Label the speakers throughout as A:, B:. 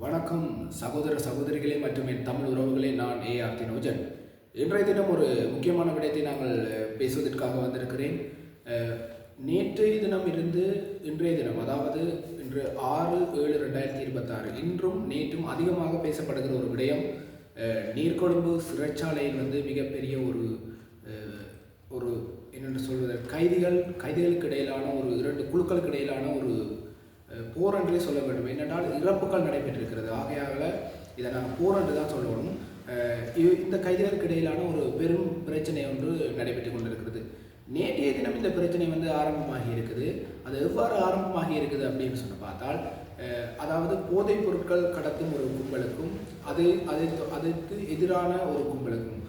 A: வணக்கம் சகோதர சகோதரிகளே மற்றும் என் தமிழ் உறவுகளே. நான் AR தினோஜன். இன்றைய தினம் ஒரு முக்கியமான விடயத்தை நாங்கள் பேசுவதற்காக வந்திருக்கிறேன். நேற்றைய தினம் இருந்து இன்றைய தினம், அதாவது இன்று 6/7/2026, இன்றும் நேற்றும் அதிகமாக பேசப்படுகிற ஒரு விடயம், நீர்கொழும்பு சிறைச்சாலையில் மிகப்பெரிய ஒரு என்னென்று சொல்வது, கைதிகளுக்கு இடையிலான ஒரு இரண்டு குழுக்களுக்கு இடையிலான ஒரு போர் என்றே சொல்ல வேண்டும். என்னென்றால் இறப்புகள் நடைபெற்றிருக்கிறது. ஆகையால் இதை நாங்கள் போர் என்று தான் சொல்லணும். இந்த கைதிகளுக்கு இடையிலான ஒரு பெரும் பிரச்சனை ஒன்று நடைபெற்று கொண்டிருக்கிறது. நேற்றைய தினம் இந்த பிரச்சனை ஆரம்பமாகி இருக்குது. அது எவ்வாறு ஆரம்பமாகி இருக்குது அப்படின்னு சொன்ன பார்த்தால், அதாவது போதைப் பொருட்கள் கடத்தும் ஒரு கும்பலுக்கும் அதற்கு எதிரான ஒரு கும்பலுக்கும்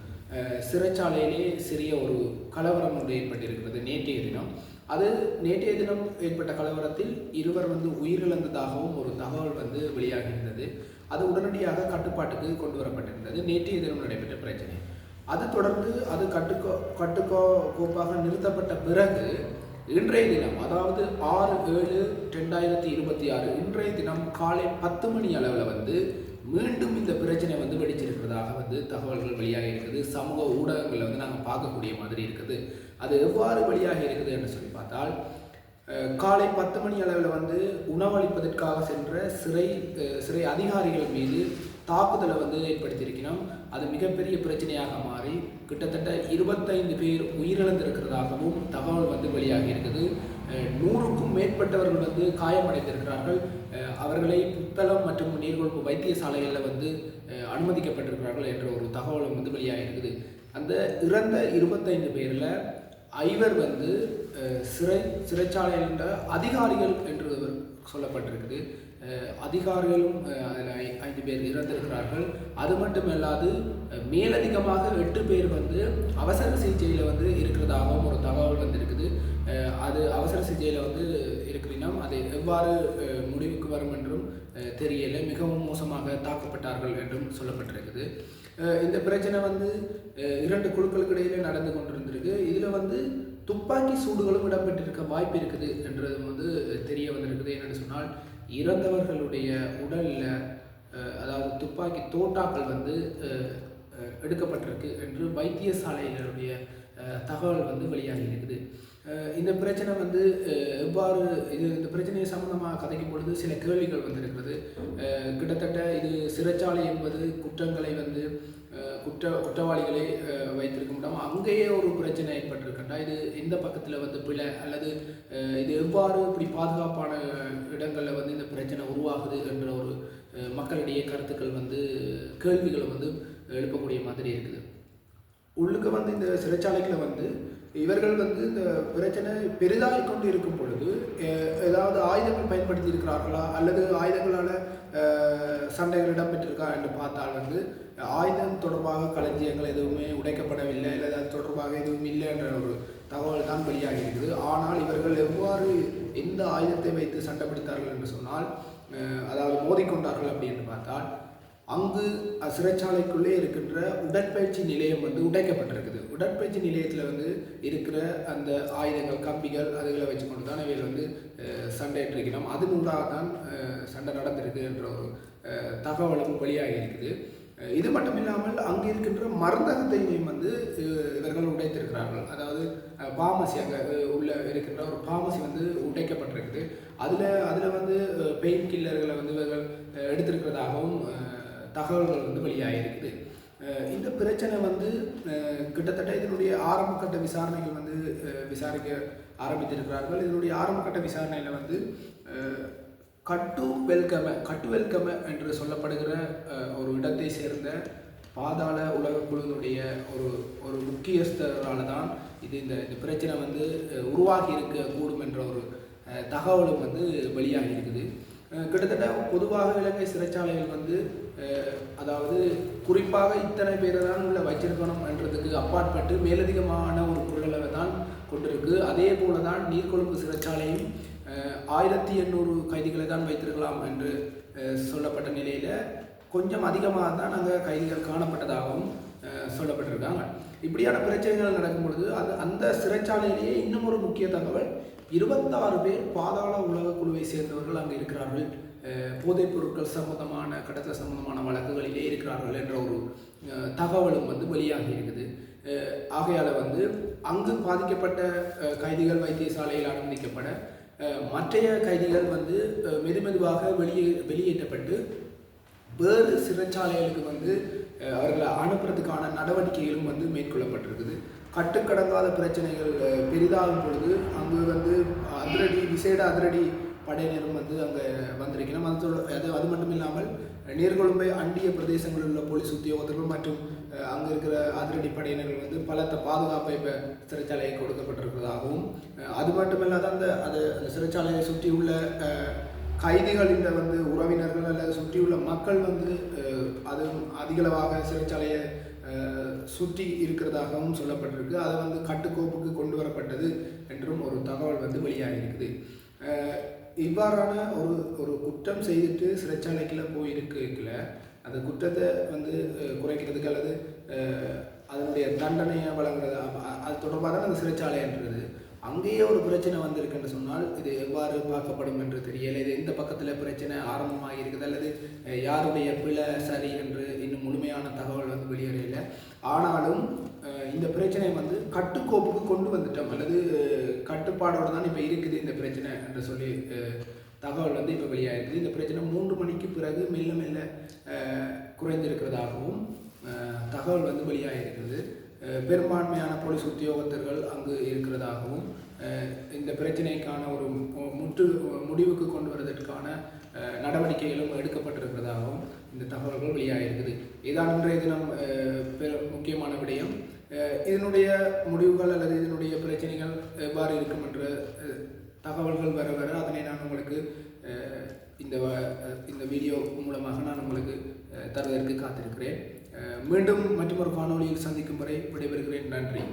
A: சிறைச்சாலையிலே சிறிய ஒரு கலவரம் ஒன்று ஏற்பட்டிருக்கிறது நேற்றைய தினம். நேற்றைய தினம் ஏற்பட்ட கலவரத்தில் இருவர் உயிரிழந்ததாகவும் ஒரு தகவல் வெளியாகியிருந்தது. அது உடனடியாக கட்டுப்பாட்டுக்கு கொண்டு வரப்பட்டிருந்தது. நேற்றைய தினம் நடைபெற்ற பிரச்சனை. அது தொடர்ந்து அது கட்டுக்கோப்பாக நிறுத்தப்பட்ட பிறகு இன்றைய தினம், அதாவது 6/7/2026 இன்றைய தினம் காலை 10 மணி அளவில் மீண்டும் இந்த பிரச்சனை வெடிச்சிருக்கிறதாக தகவல்கள் வெளியாக இருக்குது. சமூக ஊடகங்களில் நாங்கள் பார்க்கக்கூடிய மாதிரி இருக்குது. அது எவ்வாறு வெளியாக இருக்குது என்று சொல்லி பார்த்தால், காலை 10 மணி அளவில் உணவளிப்பதற்காக சென்ற சிறை அதிகாரிகள் மீது தாக்குதலை ஏற்படுத்தியிருக்கிறோம். அது மிகப்பெரிய பிரச்சனையாக மாறி கிட்டத்தட்ட 25 பேர் உயிரிழந்திருக்கிறதாகவும் தகவல் வெளியாகி இருக்குது. 100க்கும் மேற்பட்டவர்கள் காயமடைந்திருக்கிறார்கள். அவர்களை புத்தளம் மற்றும் நீர்கொழும்பு வைத்தியசாலைகளில் அனுமதிக்கப்பட்டிருக்கிறார்கள் என்ற ஒரு தகவலும் வெளியாக இருக்குது. அந்த இறந்த 25 பேரில் 5 சிறைச்சாலையில் என்ற அதிகாரிகள் என்று சொல்லப்பட்டிருக்குது. அதிகாரிகளும் அதில் 5 பேர் இறந்திருக்கிறார்கள். அது மட்டுமல்லாது மேலதிகமாக 8 பேர் அவசர சிகிச்சையில் இருக்கிறதாகவும் ஒரு தகவல் இருக்குது. அது அவசர சிகிச்சையில் இருக்கிறீங்கன்னா அது எவ்வாறு முடிவுக்கு வரும் என்றும் தெரியலை. மிகவும் மோசமாக தாக்கப்பட்டார்கள் என்றும் சொல்லப்பட்டிருக்குது. இந்த பிரச்சனை 2 குழுக்களுக்கு இடையிலே நடந்து கொண்டிருந்திருக்கு. இதில் துப்பாக்கி சூடுகளும் இடம்பெற்றிருக்க வாய்ப்பு இருக்குது என்றது தெரிய வந்திருக்குது. என்னென்னு சொன்னால், இறந்தவர்களுடைய உடலில் அதாவது துப்பாக்கி தோட்டாக்கள் எடுக்கப்பட்டிருக்கு என்று வைத்தியசாலையினுடைய தகவல் வெளியாகி இருக்குது. இந்த பிரச்சனை எவ்வாறு இந்த பிரச்சனையை சம்பந்தமாக கதைக்கும் பொழுது சில கேள்விகள் இருக்கிறது. கிட்டத்தட்ட இது சிறைச்சாலை என்பது குற்றங்களை குற்றவாளிகளை வைத்திருக்க முடியாமல் அங்கேயே ஒரு பிரச்சனை ஏற்பட்டிருக்கின்றா, இது எந்த பக்கத்தில் பிழை அல்லது இது எவ்வாறு இப்படி பாதுகாப்பான இடங்களில் இந்த பிரச்சனை உருவாகுது என்ற ஒரு மக்களிடையே கருத்துக்கள் கேள்விகளை எழுப்பக்கூடிய மாதிரி இருக்குது. உள்ளுக்கு இந்த சிறைச்சாலைகளை இவர்கள் இந்த பிரச்சனை பெரிதாகிக் கொண்டு இருக்கும் பொழுது ஏதாவது ஆயுதங்கள் பயன்படுத்தி இருக்கிறார்களா அல்லது ஆயுதங்களால் சண்டைகள் இடம்பெற்றிருக்கா என்று பார்த்தால் ஆயுதம் தொடர்பாக களஞ்சியங்கள் எதுவுமே உடைக்கப்படவில்லை, அல்லது அது தொடர்பாக எதுவும் இல்லை என்ற ஒரு தகவல் தான் வெளியாகி இருக்குது. ஆனால் இவர்கள் எவ்வாறு எந்த ஆயுதத்தை வைத்து சண்டை பிடித்தார்கள் என்று சொன்னால், அதாவது மோதிக்கொண்டார்கள் அப்படின்னு பார்த்தால், அங்கு சிறைச்சாலைக்குள்ளே இருக்கின்ற உடற்பயிற்சி நிலையம் உடைக்கப்பட்டிருக்குது. உடற்பயிற்சி நிலையத்தில் இருக்கிற அந்த ஆயுதங்கள், கம்பிகள், அதுகளை வச்சு கொண்டு தான் இவைகள் சண்டையிட்டிருக்கணும். அதனூடாக தான் சண்டை நடந்திருக்கு என்ற ஒரு தகவலும் வெளியாகி இருக்குது. இது மட்டும் இல்லாமல் அங்கே இருக்கின்ற மருந்தகத்தையும் இவர்கள் உடைத்திருக்கிறார்கள். அதாவது பார்மசி, அங்கே உள்ள இருக்கின்ற ஒரு பார்மசி உடைக்கப்பட்டிருக்குது. அதில் பெயின் கில்லர்களை இவர்கள் எடுத்திருக்கிறதாகவும் தகவல்கள் வெளியாக இருக்குது. இந்த பிரச்சனை கிட்டத்தட்ட இதனுடைய ஆரம்பகட்ட விசாரணைகள் விசாரிக்க ஆரம்பித்திருக்கிறார்கள். இதனுடைய ஆரம்பகட்ட விசாரணையில் கட்டு வெல்கம என்று சொல்லப்படுகிற ஒரு இடத்தை சேர்ந்த பாதாள உலக குழுவினுடைய ஒரு முக்கியஸ்தரால் தான் இந்த பிரச்சனை உருவாகி இருக்கக்கூடும் என்ற ஒரு தகவலும் வெளியாகி இருக்குது. கிட்டத்தட்ட பொதுவாக இலங்கை சிறைச்சாலைகள் அதாவது குறிப்பாக இத்தனை பேரை தான் உள்ள வச்சிருக்கணும் என்றதுக்கு அப்பாற்பட்டு மேலதிகமான ஒரு கொள்ளளவை தான் கொண்டிருக்கு. அதே போல தான் நீர்கொழும்பு சிறைச்சாலையும் 1800 கைதிகளை தான் வைத்திருக்கலாம் என்று சொல்லப்பட்ட நிலையில் கொஞ்சம் அதிகமாக தான் அங்கே கைதிகள் காணப்பட்டதாகவும் சொல்லப்பட்டிருக்காங்க. இப்படியான பிரச்சனைகள் நடக்கும் பொழுது அந்த சிறைச்சாலையிலேயே இன்னும் ஒரு முக்கிய தகவல், 26 பேர் பாதாள உலக குழுவை சேர்ந்தவர்கள் அங்கே இருக்கிறார்கள் போதைப் பொருட்கள் சம்பந்தமான கடத்தல் சம்பந்தமான வழக்குகளிலே இருக்கிறார்கள் என்ற ஒரு தகவலும் வந்து வெளியாகி இருக்குது. ஆகையால் வந்து அங்கு பாதிக்கப்பட்ட கைதிகள் வைத்தியசாலையில் அனுமதிக்கப்பட மற்றைய கைதிகள் வந்து மெதுமெதுவாக வெளியேற்றப்பட்டு வேறு சிறைச்சாலைகளுக்கு வந்து அவர்களை அனுப்புறதுக்கான நடவடிக்கைகளும் வந்து மேற்கொள்ளப்பட்டிருக்குது. கட்டுக்கடங்காத பிரச்சனைகள் பெரிதாகும் பொழுது அங்கு வந்து விசேட அதிரடி படையினரும் வந்து அங்கே வந்திருக்கணும். அது மட்டும் இல்லாமல் நீர்கொழும்பை அண்டிய பிரதேசங்களில் உள்ள போலீஸ் உத்தியோகத்தர்கள் மற்றும் அங்கே இருக்கிற அதிரடி படையினர்கள் வந்து பலத்த பாதுகாப்பை இப்போ சிறைச்சாலையை கொடுக்கப்பட்டிருக்கிறதாகவும், அது மட்டுமில்லாத அந்த சிறைச்சாலையை சுற்றியுள்ள கைதிகளின் வந்து உறவினர்கள் அல்லது சுற்றியுள்ள மக்கள் வந்து அது அதிகளவாக சிறைச்சாலையை சுற்றி இருக்கிறதாகவும் சொல்லப்பட்டிருக்கு. அதை வந்து கட்டுக்கோப்புக்கு கொண்டு வரப்பட்டது என்றும் ஒரு தகவல் வந்து வெளியாக இருக்குது. இவ்வாறான ஒரு குற்றம் செய்துட்டு சிறைச்சாலைக்குள்ள போயிருக்கல அந்த குற்றத்தை வந்து குறைக்கிறதுக்கு அல்லது அதனுடைய தண்டனையை வழங்குறது அது தொடர்பாக தான் அந்த சிறைச்சாலைன்றது. அங்கேயே ஒரு பிரச்சனை வந்திருக்குன்னு சொன்னால் இது எவ்வாறு பார்க்கப்படும் என்று தெரியலை. இது எந்த பக்கத்தில் பிரச்சனை ஆரம்பமாக இருக்குது அல்லது யாருடைய பிழை சரி என்று இன்னும் முழுமையான தகவல் வந்து வெளியேறல. ஆனாலும் இந்த பிரச்சனை வந்து கட்டுக்கோப்புக்கு கொண்டு வந்துட்டோம் அல்லது கட்டுப்பாடோடு தான் இப்போ இருக்குது இந்த பிரச்சனை என்று சொல்லி தகவல் வந்து இப்போ வெளியாகிருக்குது. இந்த பிரச்சனை 3 மணிக்கு பிறகு மெல்ல மெல்ல குறைந்திருக்கிறதாகவும் தகவல் வந்து வெளியாகிருக்கிறது. பெரும்பான்மையான போலீஸ் உத்தியோகத்தர்கள் அங்கு இருக்கிறதாகவும் இந்த பிரச்சனைக்கான ஒரு முடிவுக்கு கொண்டு வருவதற்கான நடவடிக்கைகளும் எடுக்கப்பட்டிருக்கிறதாகவும் இந்த தகவல்கள் வெளியாகிருக்குது. இதான் இன்றைய தினம் முக்கியமான விடயம். இதனுடைய முடிவுகள் அல்லது இதனுடைய பிரச்சனைகள் எவ்வாறு இருக்கும் என்ற தகவல்கள் வர வர அதனை நான் உங்களுக்கு இந்த வீடியோ மூலமாக நான் உங்களுக்கு தருவதற்கு காத்திருக்கிறேன். மீண்டும் மற்றொரு காணொளியில் சந்திக்கும் வரை விடைபெறுகிறேன். நன்றி.